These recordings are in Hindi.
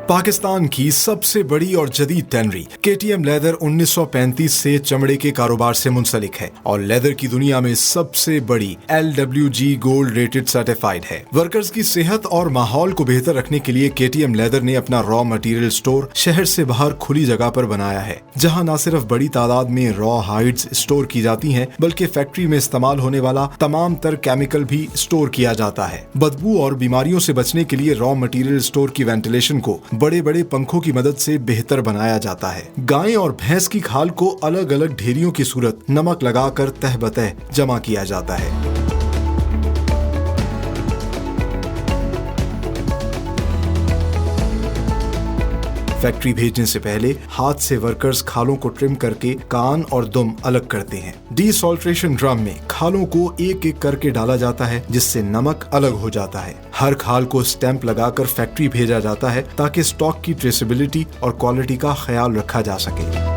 पाकिस्तान की सबसे बड़ी और जदीद टैनरी केटीएम लेदर 1935 से चमड़े के कारोबार से मुंसलिक है और लेदर की दुनिया में सबसे बड़ी LWG गोल्ड रेटेड सर्टिफाइड है। वर्कर्स की सेहत और माहौल को बेहतर रखने के लिए केटीएम लेदर ने अपना रॉ मटेरियल स्टोर शहर से बाहर खुली जगह पर बनाया है, जहां न सिर्फ बड़ी तादाद में रॉ हाइड्स स्टोर की जाती हैं, बल्कि फैक्ट्री में इस्तेमाल होने वाला तमाम तर केमिकल भी स्टोर किया जाता है। बदबू और बीमारियों से बचने के लिए रॉ मटेरियल स्टोर की वेंटिलेशन को बड़े बड़े पंखों की मदद से बेहतर बनाया जाता है। गाय और भैंस की खाल को अलग अलग ढेरियों की सूरत नमक लगाकर तह बतह जमा किया जाता है। फैक्ट्री भेजने से पहले हाथ से वर्कर्स खालों को ट्रिम करके कान और दुम अलग करते हैं। डीसॉल्ट्रेशन ड्रम में खालों को एक एक करके डाला जाता है, जिससे नमक अलग हो जाता है। हर खाल को स्टैंप लगाकर फैक्ट्री भेजा जाता है ताकि स्टॉक की ट्रेसेबिलिटी और क्वालिटी का ख्याल रखा जा सके।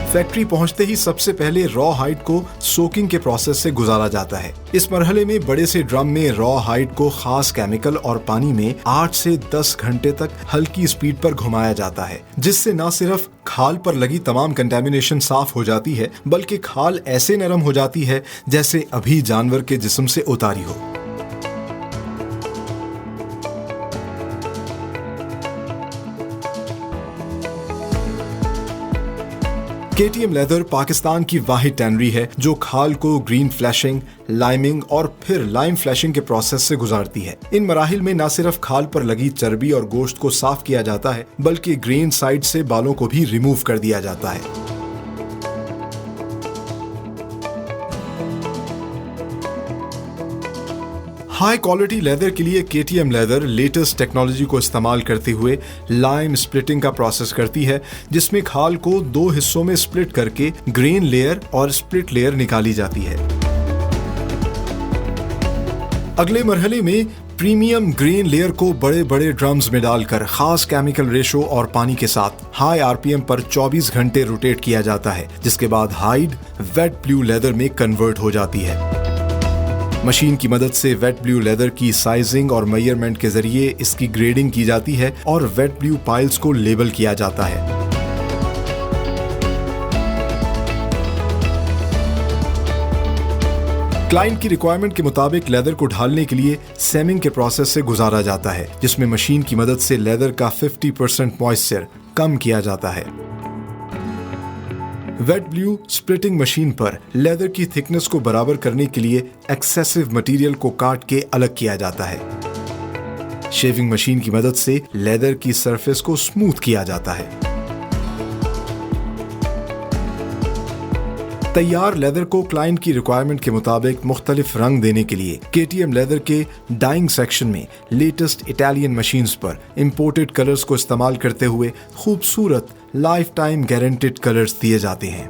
फैक्ट्री पहुंचते ही सबसे पहले रॉ हाइड को सोकिंग के प्रोसेस से गुजारा जाता है। इस मरहले में बड़े से ड्रम में रॉ हाइड को खास केमिकल और पानी में 8 से 10 घंटे तक हल्की स्पीड पर घुमाया जाता है, जिससे न सिर्फ खाल पर लगी तमाम कंटेमिनेशन साफ हो जाती है, बल्कि खाल ऐसे नरम हो जाती है जैसे अभी जानवर के जिस्म से उतारी हो। केटीएम लेदर पाकिस्तान की वाहिद टैनरी है जो खाल को ग्रीन फ्लैशिंग, लाइमिंग और फिर लाइम फ्लैशिंग के प्रोसेस से गुजारती है। इन मराहिल में न सिर्फ खाल पर लगी चर्बी और गोश्त को साफ किया जाता है, बल्कि ग्रेन साइड से बालों को भी रिमूव कर दिया जाता है। हाई क्वालिटी लेदर के लिए केटीएम लेदर लेटेस्ट टेक्नोलॉजी को इस्तेमाल करते हुए लाइम स्प्लिटिंग का प्रोसेस करती है, जिसमें खाल को 2 हिस्सों में स्प्लिट करके ग्रेन लेयर और स्प्लिट लेयर निकाली जाती है। अगले मरहले में प्रीमियम ग्रेन लेयर को बड़े बड़े ड्रम्स में डालकर खास केमिकल रेशो और पानी के साथ हाई आरपीएम पर 24 घंटे रोटेट किया जाता है, जिसके बाद हाइड वेट ब्लू लेदर में कन्वर्ट हो जाती है। मशीन की मदद से वेट ब्लू लेदर की साइजिंग और मेजरमेंट के जरिए इसकी ग्रेडिंग की जाती है और वेट ब्लू पाइल्स को लेबल किया जाता है। क्लाइंट की रिक्वायरमेंट के मुताबिक लेदर को ढालने के लिए सेमिंग के प्रोसेस से गुजारा जाता है, जिसमें मशीन की मदद से लेदर का 50% मॉइस्चर कम किया जाता है। वेट ब्लू स्प्लिटिंग मशीन पर लेदर की थिकनेस को बराबर करने के लिए एक्सेसिव मटेरियल को काट के अलग किया जाता है। शेविंग मशीन की मदद से लेदर की सरफेस को स्मूथ किया जाता है। तैयार लेदर को क्लाइंट की रिक्वायरमेंट के मुताबिक मुख्तलिफ रंग देने के लिए केटीएम लेदर के डाइंग सेक्शन में लेटेस्ट इटालियन मशीन्स पर इंपोर्टेड कलर्स को इस्तेमाल करते हुए खूबसूरत लाइफ टाइम गारंटेड कलर्स दिए जाते हैं।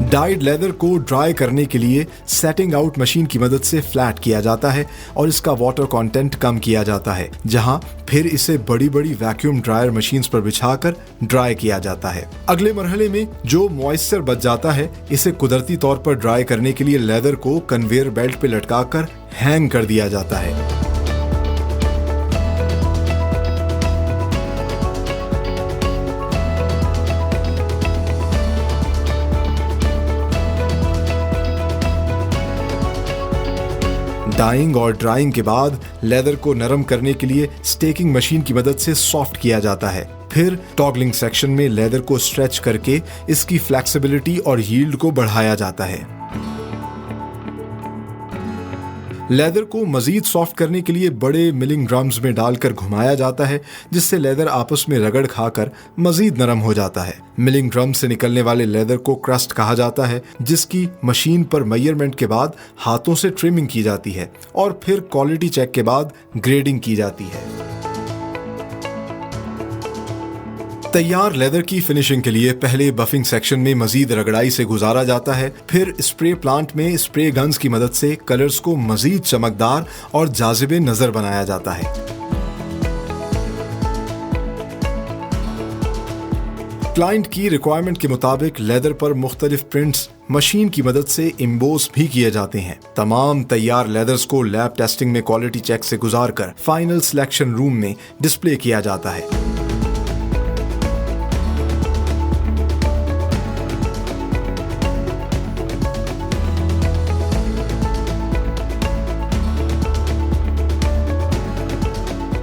डाइड लेदर को ड्राई करने के लिए सेटिंग आउट मशीन की मदद से फ्लैट किया जाता है और इसका वाटर कंटेंट कम किया जाता है, जहां फिर इसे बड़ी बड़ी वैक्यूम ड्रायर मशीन्स पर बिछाकर ड्राई किया जाता है। अगले मरहले में जो मॉइस्चर बच जाता है, इसे कुदरती तौर पर ड्राई करने के लिए लेदर को कन्वेयर बेल्ट पे लटकाकर हैंग कर दिया जाता है। डाइंग और ड्राइंग के बाद लेदर को नरम करने के लिए स्टेकिंग मशीन की मदद से सॉफ्ट किया जाता है। फिर टॉगलिंग सेक्शन में लेदर को स्ट्रेच करके इसकी फ्लेक्सिबिलिटी और यील्ड को बढ़ाया जाता है। लेदर को मजीद सॉफ्ट करने के लिए बड़े मिलिंग ड्रम्स में डालकर घुमाया जाता है, जिससे लेदर आपस में रगड़ खाकर मजीद नरम हो जाता है। मिलिंग ड्रम से निकलने वाले लेदर को क्रस्ट कहा जाता है, जिसकी मशीन पर मेजरमेंट के बाद हाथों से ट्रिमिंग की जाती है और फिर क्वालिटी चेक के बाद ग्रेडिंग की जाती है। तैयार लेदर की फिनिशिंग के लिए पहले बफिंग सेक्शन में मजीद रगड़ाई से गुजारा जाता है, फिर स्प्रे प्लांट में स्प्रे गन्स की मदद से कलर्स को मजीद चमकदार और जाजिबे नजर बनाया जाता है। क्लाइंट की रिक्वायरमेंट के मुताबिक लेदर पर मुख्तलिफ प्रिंट्स मशीन की मदद से इम्बोस भी किए जाते हैं। तमाम तैयार लेदर्स को लैब टेस्टिंग में क्वालिटी चेक से गुजारकर फाइनल सिलेक्शन रूम में डिस्प्ले किया जाता है।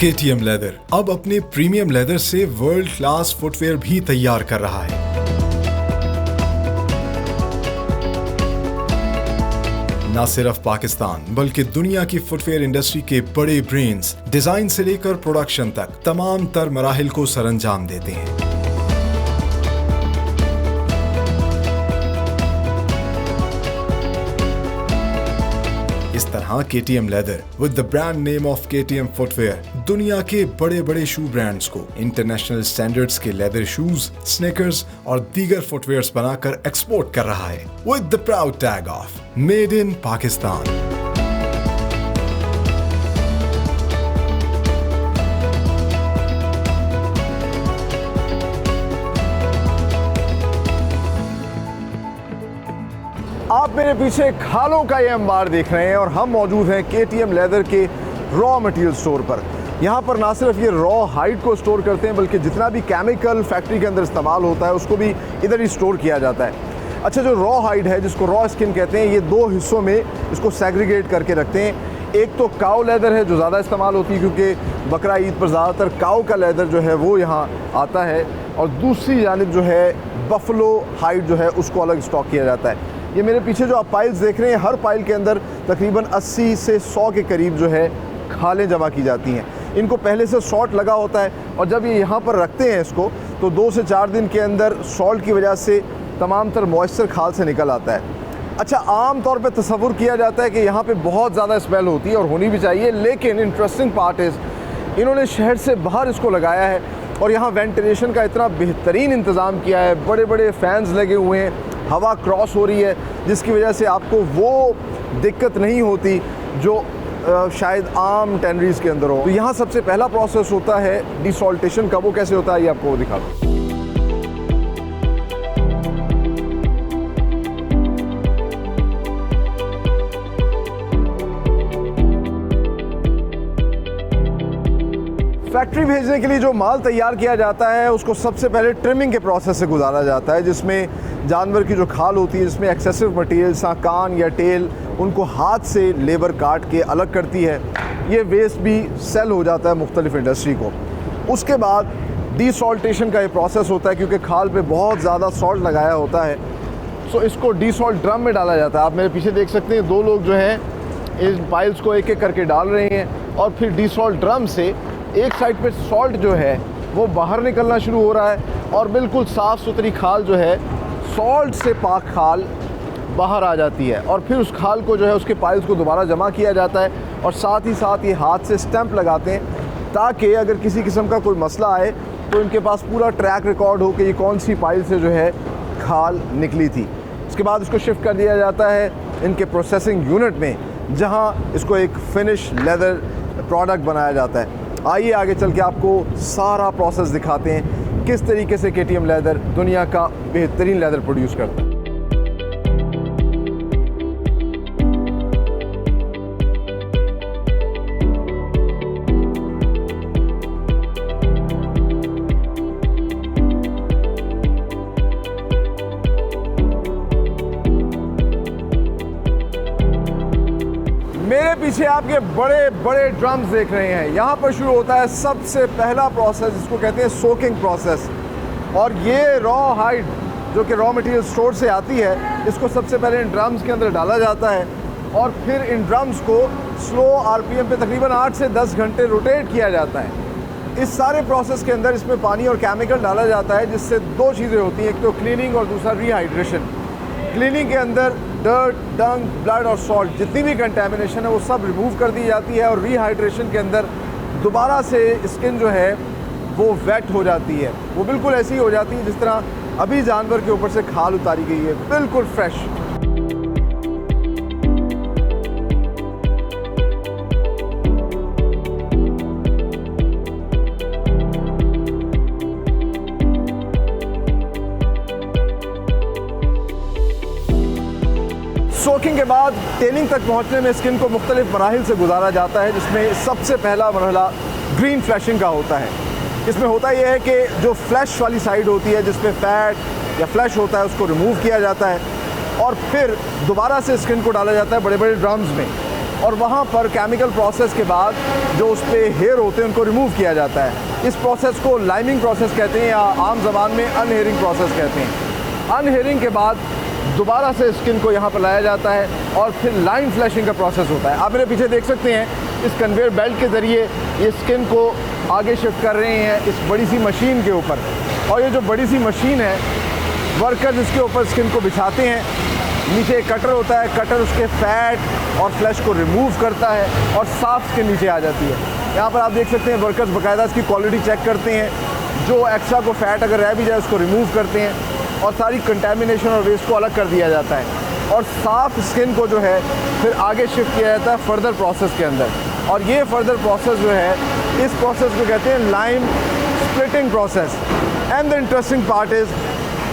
KTM लेदर अब अपने प्रीमियम लेदर से वर्ल्ड क्लास फुटवेयर भी तैयार कर रहा है। न सिर्फ पाकिस्तान बल्कि दुनिया की फुटवेयर इंडस्ट्री के बड़े ब्रेन्स डिजाइन से लेकर प्रोडक्शन तक तमाम तर मराहिल को सरअंजाम देते हैं। इस तरह KTM lather with the brand name of KTM footwear दुनिया के बड़े बड़े शू ब्रांड्स को इंटरनेशनल स्टैंडर्ड्स के लेदर शूज, स्नीकर्स और दीगर फुटवेयर्स बनाकर एक्सपोर्ट कर रहा है with the proud tag of made in Pakistan. आप मेरे पीछे खालों का ये अंबार देख रहे हैं और हम मौजूद हैं KTM लेदर के रॉ मटेरियल स्टोर पर। यहाँ पर ना सिर्फ ये रॉ हाइड को स्टोर करते हैं बल्कि जितना भी केमिकल फैक्ट्री के अंदर इस्तेमाल होता है उसको भी इधर ही स्टोर किया जाता है। अच्छा, जो रॉ हाइड है जिसको रॉ स्किन कहते हैं, ये दो हिस्सों में इसको सेग्रीगेट करके रखते हैं। एक तो काऊ लेदर है जो ज़्यादा इस्तेमाल होती है क्योंकि बकरा ईद पर ज़्यादातर काऊ का लेदर जो है वो यहाँ आता है, और दूसरी जानिब जो है बफलो हाइड जो है उसको अलग स्टॉक किया जाता है। ये मेरे पीछे जो आप पाइल्स देख रहे हैं, हर पाइल के अंदर तकरीबन 80 से 100 के करीब जो है खालें जमा की जाती हैं। इनको पहले से सॉल्ट लगा होता है और जब ये यहाँ पर रखते हैं इसको तो 2 से 4 दिन के अंदर सॉल्ट की वजह से तमाम तर मॉइस्चर खाल से निकल आता है। अच्छा, आम तौर पे तसव्वुर किया जाता है कि यहाँ पे बहुत ज़्यादा स्मेल होती है और होनी भी चाहिए, लेकिन इंटरेस्टिंग पार्ट इज़ इन्होंने शहर से बाहर इसको लगाया है और यहाँ वेंटिलेशन का इतना बेहतरीन इंतज़ाम किया है। बड़े बड़े फैंस लगे हुए हैं, हवा क्रॉस हो रही है जिसकी वजह से आपको वो दिक्कत नहीं होती जो शायद आम टैनरीज के अंदर हो। तो यहाँ सबसे पहला प्रोसेस होता है डिसॉल्टेशन का। वो कैसे होता है ये आपको दिखा दूँ। फैक्ट्री भेजने के लिए जो माल तैयार किया जाता है उसको सबसे पहले ट्रिमिंग के प्रोसेस से गुजारा जाता है, जिसमें जानवर की जो खाल होती है, जिसमें एक्सेसिव मटेरियल सा कान या टेल, उनको हाथ से लेबर काट के अलग करती है। ये वेस्ट भी सेल हो जाता है मुख्तलिफ इंडस्ट्री को। उसके बाद डीसॉल्टेशन का ये प्रोसेस होता है क्योंकि खाल पे बहुत ज़्यादा सॉल्ट लगाया होता है, सो इसको डीसॉल्ट ड्रम में डाला जाता है। आप मेरे पीछे देख सकते हैं 2 लोग जो हैं इस पाइल्स को एक एक करके डाल रहे हैं और फिर डीसॉल्ट ड्रम से एक साइड पे सॉल्ट जो है वो बाहर निकलना शुरू हो रहा है और बिल्कुल साफ़ सुथरी खाल जो है, सॉल्ट से पाक खाल बाहर आ जाती है और फिर उस खाल को जो है उसके पाइल्स को दोबारा जमा किया जाता है और साथ ही साथ ये हाथ से स्टैंप लगाते हैं ताकि अगर किसी किस्म का कोई मसला आए तो इनके पास पूरा ट्रैक रिकॉर्ड हो कि ये कौन सी पाइल से जो है खाल निकली थी। उसके बाद इसको शिफ्ट कर दिया जाता है इनके प्रोसेसिंग यूनिट में, जहाँ इसको एक फिनिश लेदर प्रोडक्ट बनाया जाता है। आइए आगे चल के आपको सारा प्रोसेस दिखाते हैं किस तरीके से KTM लेदर दुनिया का बेहतरीन लेदर प्रोड्यूस करता है। मेरे पीछे आप ये बड़े बड़े ड्रम्स देख रहे हैं। यहाँ पर शुरू होता है सबसे पहला प्रोसेस, जिसको कहते हैं सोकिंग प्रोसेस। और ये रॉ हाइड जो कि रॉ मटेरियल स्टोर से आती है, इसको सबसे पहले इन ड्रम्स के अंदर डाला जाता है और फिर इन ड्रम्स को स्लो RPM पे तकरीबन 8 से 10 घंटे रोटेट किया जाता है। इस सारे प्रोसेस के अंदर इसमें पानी और केमिकल डाला जाता है, जिससे 2 चीज़ें होती हैं, एक तो क्लीनिंग और दूसरा रिहाइड्रेशन। क्लीनिंग के अंदर डर्ट, डंग, ब्लड और सॉल्ट जितनी भी कंटेमिनेशन है वो सब रिमूव कर दी जाती है और रिहाइड्रेशन के अंदर दोबारा से स्किन जो है वो वेट हो जाती है। वो बिल्कुल ऐसी ही हो जाती है जिस तरह अभी जानवर के ऊपर से खाल उतारी गई है, बिल्कुल फ्रेश। सोकिंग के बाद टेनिंग तक पहुंचने में स्किन को मुख्तलिफ मराहिल से गुजारा जाता है, जिसमें सबसे पहला मरहला ग्रीन फ्लैशिंग का होता है। इसमें होता यह है कि जो फ्लैश वाली साइड होती है जिसमें फैट या फ्लैश होता है उसको रिमूव किया जाता है और फिर दोबारा से स्किन को डाला जाता है बड़े बड़े ड्रम्स में, और वहाँ पर केमिकल प्रोसेस के बाद जो उस पर हेयर होते हैं उनको रिमूव किया जाता है। इस प्रोसेस को लाइमिंग प्रोसेस कहते हैं या आम ज़बान में अनहेयरिंग प्रोसेस कहते हैं। अनहेयरिंग के बाद दोबारा से स्किन को यहाँ पर लाया जाता है और फिर लाइन फ्लैशिंग का प्रोसेस होता है। आप मेरे पीछे देख सकते हैं इस कन्वेयर बेल्ट के ज़रिए ये स्किन को आगे शिफ्ट कर रहे हैं इस बड़ी सी मशीन के ऊपर, और ये जो बड़ी सी मशीन है वर्कर्स इसके ऊपर स्किन को बिछाते हैं। नीचे एक कटर होता है, कटर उसके फैट और फ्लैश को रिमूव करता है और साफ स्किन नीचे आ जाती है। यहाँ पर आप देख सकते हैं वर्कर्स बाकायदा इसकी क्वालिटी चेक करते हैं, जो एक्स्ट्रा को फैट अगर रह भी जाए उसको रिमूव करते हैं और सारी कंटेमिनेशन और वेस्ट को अलग कर दिया जाता है और साफ स्किन को जो है फिर आगे शिफ्ट किया जाता है फर्दर प्रोसेस के अंदर। और ये फर्दर प्रोसेस जो है इस प्रोसेस को कहते हैं lime splitting process. And the interesting part is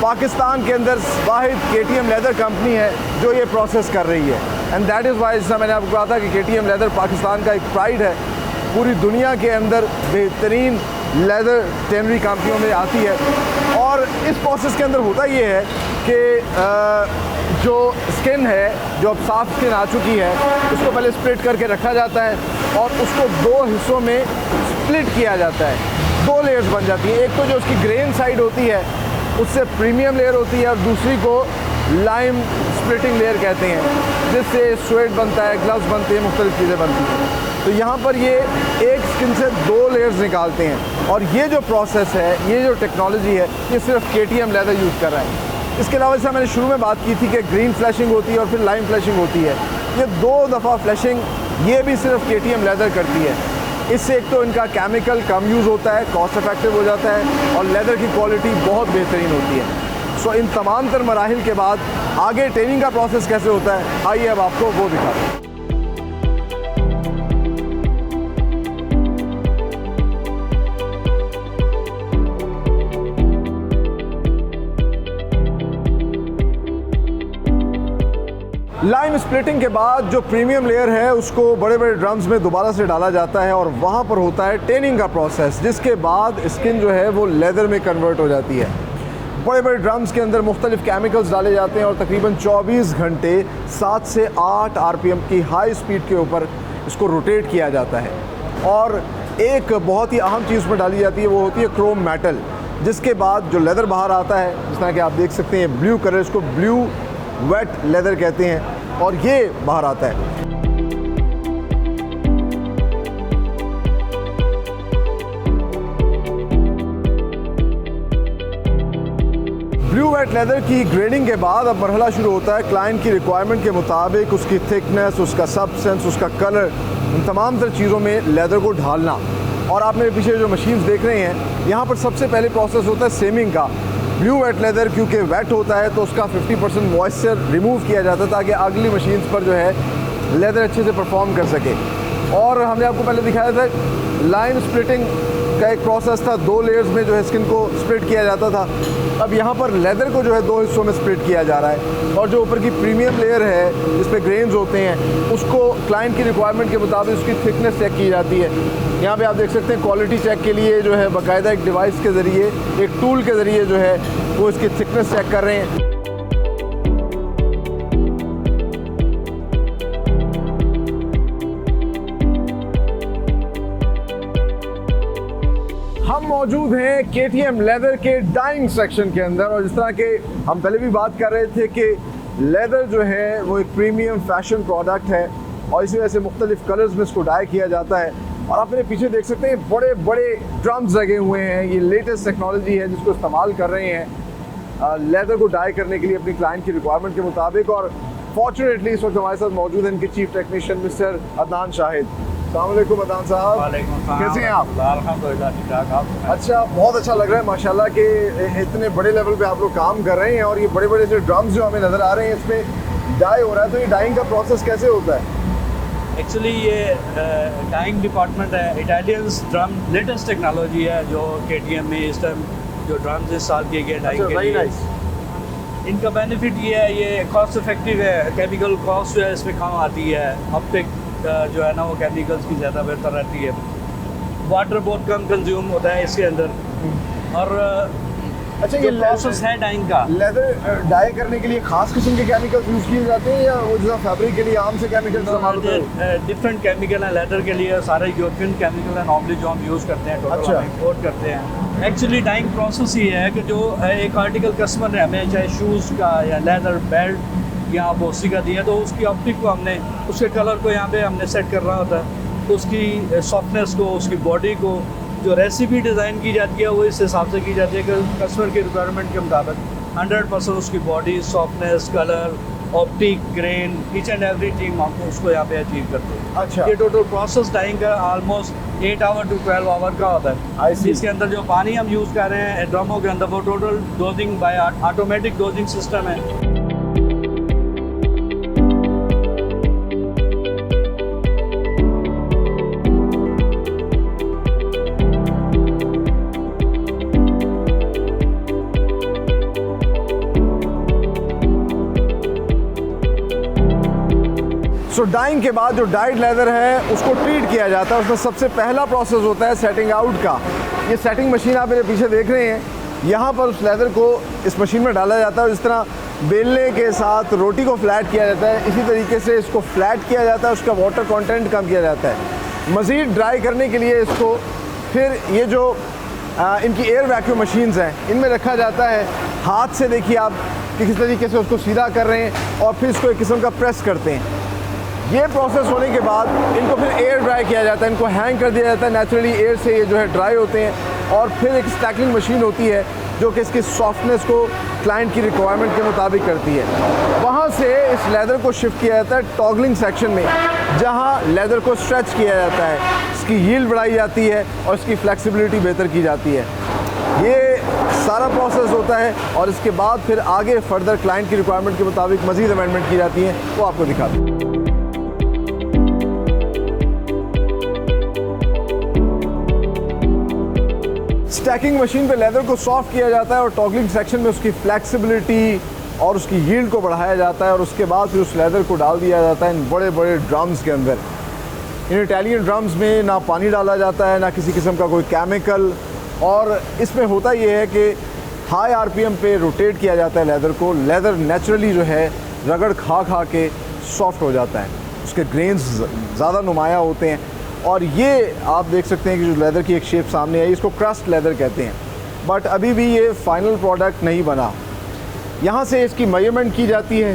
Pakistan के अंदर वाहिद KTM लेदर कंपनी है जो ये प्रोसेस कर रही है, एंड दैट इज़ वाई, जैसा मैंने आपको कहा था कि KTM लेदर पाकिस्तान का एक प्राइड है, पूरी दुनिया के अंदर बेहतरीन लेदर टेनरी कंपनियों में आती है। और इस प्रोसेस के अंदर होता ये है कि जो स्किन है जो अब साफ स्किन आ चुकी है उसको पहले स्प्लिट करके रखा जाता है और उसको दो हिस्सों में स्प्लिट किया जाता है। दो लेयर्स बन जाती हैं, एक तो जो उसकी ग्रेन साइड होती है उससे प्रीमियम लेयर होती है और दूसरी को लाइम स्प्लिटिंग लेयर कहते हैं, जिससे स्वेट बनता है, ग्लव्स बनते हैं, मुख्तलिफ चीज़ें बनती हैं। तो यहाँ पर ये एक स्किन से दो लेयर्स निकालते हैं और ये जो प्रोसेस है, ये जो टेक्नोलॉजी है, ये सिर्फ KTM लेदर यूज़ कर रहा है। इसके अलावा जैसा मैंने शुरू में बात की थी कि ग्रीन फ्लैशिंग होती है और फिर लाइम फ्लैशिंग होती है, ये दो दफ़ा फ्लैशिंग ये भी सिर्फ KTM लेदर करती है। इससे एक तो इनका केमिकल कम यूज़ होता है, कॉस्ट इफेक्टिव हो जाता है और लेदर की क्वालिटी बहुत बेहतरीन होती है। सो इन तमाम तर मराहिल के बाद आगे ट्रेनिंग का प्रोसेस कैसे होता है, आइए अब आपको वो दिखाते हैं। लाइम स्प्लिटिंग के बाद जो प्रीमियम लेयर है उसको बड़े बड़े ड्रम्स में दोबारा से डाला जाता है और वहाँ पर होता है टेनिंग का प्रोसेस, जिसके बाद स्किन जो है वो लेदर में कन्वर्ट हो जाती है। बड़े बड़े ड्रम्स के अंदर मुख्तलिफ केमिकल्स डाले जाते हैं और तकरीबन 24 घंटे 7 से 8 RPM की हाई स्पीड के ऊपर इसको रोटेट किया जाता है। और एक बहुत ही अहम चीज़ में डाली जाती है वो होती है क्रोम मेटल, जिसके बाद जो लेदर बाहर आता है, जिस तरह कि आप देख सकते हैं ब्लू कलर, इसको ब्लू वेट लेदर कहते हैं, और ये बाहर आता है। ब्लू वेट लेदर की ग्रेडिंग के बाद अब मरहला शुरू होता है क्लाइंट की रिक्वायरमेंट के मुताबिक उसकी थिकनेस, उसका सब्सटेंस, उसका कलर, इन तमाम तर चीज़ों में लेदर को ढालना। और आप मेरे पीछे जो मशीन्स देख रहे हैं, यहाँ पर सबसे पहले प्रोसेस होता है सेमिंग का। ब्लू वेट लेदर क्योंकि वेट होता है तो उसका 50% मॉइस्चर रिमूव किया जाता है ताकि अगली मशीन्स पर जो है लेदर अच्छे से परफॉर्म कर सके। और हमने आपको पहले दिखाया था लाइन स्प्लिटिंग का एक प्रोसेस था, 2 लेयर्स में जो है स्किन को स्प्लिट किया जाता था। अब यहाँ पर लेदर को जो है 2 हिस्सों में स्प्लिट किया जा रहा है और जो ऊपर की प्रीमियम लेयर है जिस पे ग्रेन्स होते हैं उसको क्लाइंट की रिक्वायरमेंट के मुताबिक उसकी थिकनेस चेक की जाती है। यहाँ पे आप देख सकते हैं क्वालिटी चेक के लिए जो है बाकायदा एक डिवाइस के ज़रिए, एक टूल के ज़रिए जो है वो इसकी थिकनेस चेक कर रहे हैं। हम मौजूद हैं KTM लेदर के डाइंग सेक्शन के अंदर, और जिस तरह के हम पहले भी बात कर रहे थे कि लेदर जो है वो एक प्रीमियम फैशन प्रोडक्ट है और इसी वजह से मुख्तलिफ कलर्स में इसको डाई किया जाता है। और आप मेरे पीछे देख सकते हैं बड़े बड़े ड्रम्स लगे हुए हैं, ये लेटेस्ट टेक्नोलॉजी है जिसको इस्तेमाल कर रहे हैं लेदर को डाई करने के लिए अपनी क्लाइंट की रिक्वायरमेंट के मुताबिक। और फॉर्चुनेटली इस वक्त हमारे साथ मौजूद हैं इनके chief technician mister Adnan Shahid. अस्सलाम वालेकुम अदनान साहब, कैसे हैं आप? अच्छा, बहुत अच्छा लग रहा है माशाल्लाह कि इतने बड़े लेवल पे आप लोग काम कर रहे हैं और ये बड़े बड़े से ड्रम्स जो हमें नज़र आ रहे हैं इसमें डाई हो रहा है। तो ये डाइंग का प्रोसेस कैसे होता है? एक्चुअली ये डाइंग डिपार्टमेंट है, इटालियंस ड्रम लेटेस्ट टेक्नोलॉजी है जो KTM में इस टाइम जो ड्रम्स इस साल किए गए डाइंग के लिए। इनका बेनिफिट ये है, ये कॉस्ट इफेक्टिव है, केमिकल कॉस्ट जो है इसमें कम आती है, अपटेक जो है ना वो केमिकल्स की ज़्यादा बेहतर रहती है, वाटर बहुत कम कंज्यूम होता है इसके अंदर। और अच्छा, ये प्रोसेस है डाइंग का, लेदर डाई करने के लिए खास किस्म के केमिकल्स यूज़ किए जाते हैं या वो जो फैब्रिक के लिए आम से केमिकल इस्तेमाल होते हैं? डिफरेंट केमिकल हैं लेदर के लिए, सारे यूरोपियन केमिकल हैं नॉर्मली जो हम यूज़ करते हैं, टोटल अच्छा। हम इंपोर्ट करते हैं। एक्चुअली डाइंग प्रोसेस ये है कि जो एक आर्टिकल कस्टमर ने हमें चाहे शूज़ का या लेदर बेल्ट या बोसी का दिया, तो उसकी ऑप्टिक को हमने, उसके कलर को यहाँ पे हमने सेट करना होता है, तो उसकी सॉफ्टनेस को, उसकी बॉडी को, जो रेसिपी डिज़ाइन की जाती है वो इस हिसाब से की जाती है कि कस्टमर के रिक्वायरमेंट के मुताबिक 100% उसकी body, softness, colour, optic, grain, each and every thing हम उसको यहाँ पे अचीव करते हैं। अच्छा। ये टोटल प्रोसेस टाइम का ऑलमोस्ट 8 आवर टू 12 आवर का होता I है। see. इसके अंदर जो पानी हम यूज़ कर रहे हैं ड्रमों के अंदर, वो total dosing by automatic dosing system है। सो डाइंग के बाद जो डाइड लेदर है उसको ट्रीट किया जाता है। उसमें सबसे पहला प्रोसेस होता है सेटिंग आउट का। ये सेटिंग मशीन आप मेरे पीछे देख रहे हैं, यहाँ पर उस लेदर को इस मशीन में डाला जाता है और इस तरह बेलने के साथ रोटी को फ्लैट किया जाता है। इसी तरीके से इसको फ्लैट किया जाता है, उसका वाटर कंटेंट कम किया जाता है। मज़ीद ड्राई करने के लिए इसको फिर ये जो इनकी एयर वैक्यूम मशीन्स हैं, इनमें रखा जाता है। हाथ से देखिए आप कि किस तरीके से उसको सीधा कर रहे हैं और फिर इसको एक किस्म का प्रेस करते हैं। ये प्रोसेस होने के बाद इनको फिर एयर ड्राई किया जाता है, इनको हैंग कर दिया जाता है। नेचुरली एयर से ये जो है ड्राई होते हैं और फिर एक स्टैकलिंग मशीन होती है जो कि इसकी सॉफ्टनेस को क्लाइंट की रिक्वायरमेंट के मुताबिक करती है। वहाँ से इस लेदर को शिफ्ट किया जाता है टॉगलिंग सेक्शन में, जहाँ लेदर को स्ट्रेच किया जाता है, इसकी यील्ड बढ़ाई जाती है और इसकी फ्लेक्सिबिलिटी बेहतर की जाती है। ये सारा प्रोसेस होता है और इसके बाद फिर आगे फर्दर क्लाइंट की रिक्वायरमेंट के मुताबिक मज़ीद अमेंडमेंट की जाती है, वो आपको दिखाते हैं। स्टैकिंग मशीन पे लेदर को सॉफ्ट किया जाता है और टॉगलिंग सेक्शन में उसकी फ्लेक्सिबिलिटी और उसकी यील्ड को बढ़ाया जाता है और उसके बाद फिर उस लेदर को डाल दिया जाता है इन बड़े बड़े ड्रम्स के अंदर। इन इटालियन ड्रम्स में ना पानी डाला जाता है, ना किसी किस्म का कोई केमिकल, और इसमें होता ये है कि हाई आरपीएम पे रोटेट किया जाता है लेदर को। लेदर नेचुरली जो है रगड़ खा खा के सॉफ्ट हो जाता है, उसके ग्रेन्स ज़्यादा नुमाया होते हैं। और ये आप देख सकते हैं कि जो लेदर की एक शेप सामने आई, इसको क्रस्ट लेदर कहते हैं, बट अभी भी ये फाइनल प्रोडक्ट नहीं बना। यहाँ से इसकी मेजरमेंट की जाती है,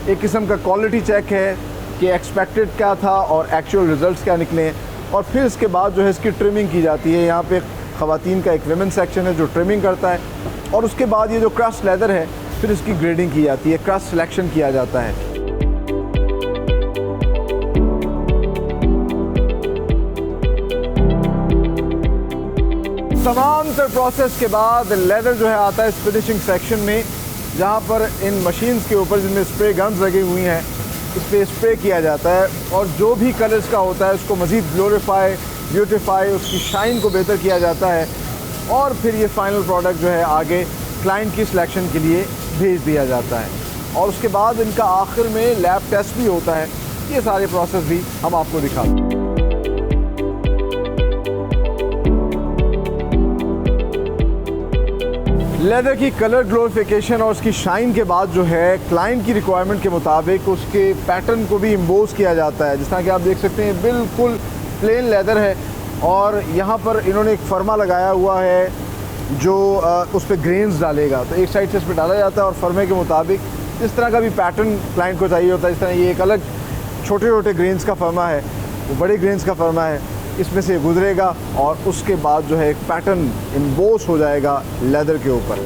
एक किस्म का क्वालिटी चेक है कि एक्सपेक्टेड क्या था और एक्चुअल रिजल्ट्स क्या निकले, और फिर इसके बाद जो है इसकी ट्रिमिंग की जाती है। यहाँ पे ख़वातीन का एक विमेन सेक्शन है जो ट्रिमिंग करता है, और उसके बाद ये जो क्रस्ट लेदर है फिर इसकी ग्रेडिंग की जाती है, क्रस्ट सिलेक्शन किया जाता है। समांतर प्रोसेस के बाद लेदर जो है आता है इस फिनिशिंग सेक्शन में, जहाँ पर इन मशीन्स के ऊपर जिनमें स्प्रे गन्स लगी हुई हैं, इस पर स्प्रे किया जाता है और जो भी कलर्स का होता है उसको मज़ीद ग्लोरीफाई, ब्यूटीफाई, उसकी शाइन को बेहतर किया जाता है, और फिर ये फाइनल प्रोडक्ट जो है आगे क्लाइंट की सिलेक्शन के लिए भेज दिया जाता है। और उसके बाद इनका आखिर में लैब टेस्ट भी होता है। ये सारे प्रोसेस भी हम आपको दिखाते हैं। लेदर की कलर ग्लोरिफिकेशन और उसकी शाइन के बाद जो है क्लाइंट की रिक्वायरमेंट के मुताबिक उसके पैटर्न को भी इम्बोज किया जाता है। जिस तरह कि आप देख सकते हैं बिल्कुल प्लेन लेदर है और यहाँ पर इन्होंने एक फर्मा लगाया हुआ है जो उस पर ग्रेन्स डालेगा, तो एक साइड से इस पर डाला जाता है और फर्मे के मुताबिक इस तरह का भी पैटर्न क्लाइंट को चाहिए होता है। इस तरह ये एक अलग छोटे छोटे ग्रेन्स का फर्मा है, वो बड़े ग्रेन्स का फर्मा है, इसमें से गुजरेगा और उसके बाद जो है एक पैटर्न इम्बोस हो जाएगा लेदर के ऊपर।